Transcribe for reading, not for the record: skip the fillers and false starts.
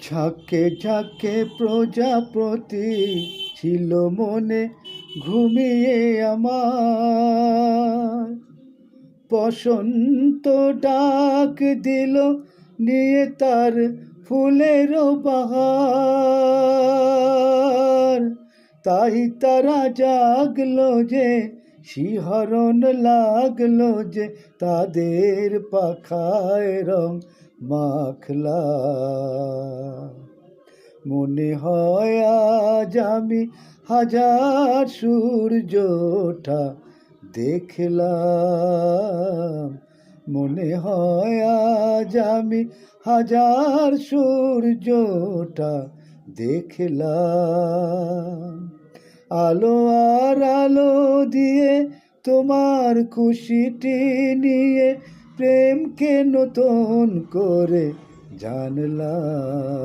ঝাঁকে ঝাঁকে প্রজাপতি ছিল মনে ঘুমিয়ে আমার। বসন্ত ডাক দিল নিয়ে তার ফুলের বাহার। তাই তারা জাগলো যে, শিহরণ লাগলো যে, তাদের পাখায় রং মাখলা। মনে হয় আজ আমি হাজার সূর্য ওঠা দেখলাম। মনে হয় আজ আমি হাজার সূর্য ওঠা দেখলাম। আলো আর আলো দিয়ে তোমার খুশিটি নিয়ে প্রেমকে নতুন করে জানলাম।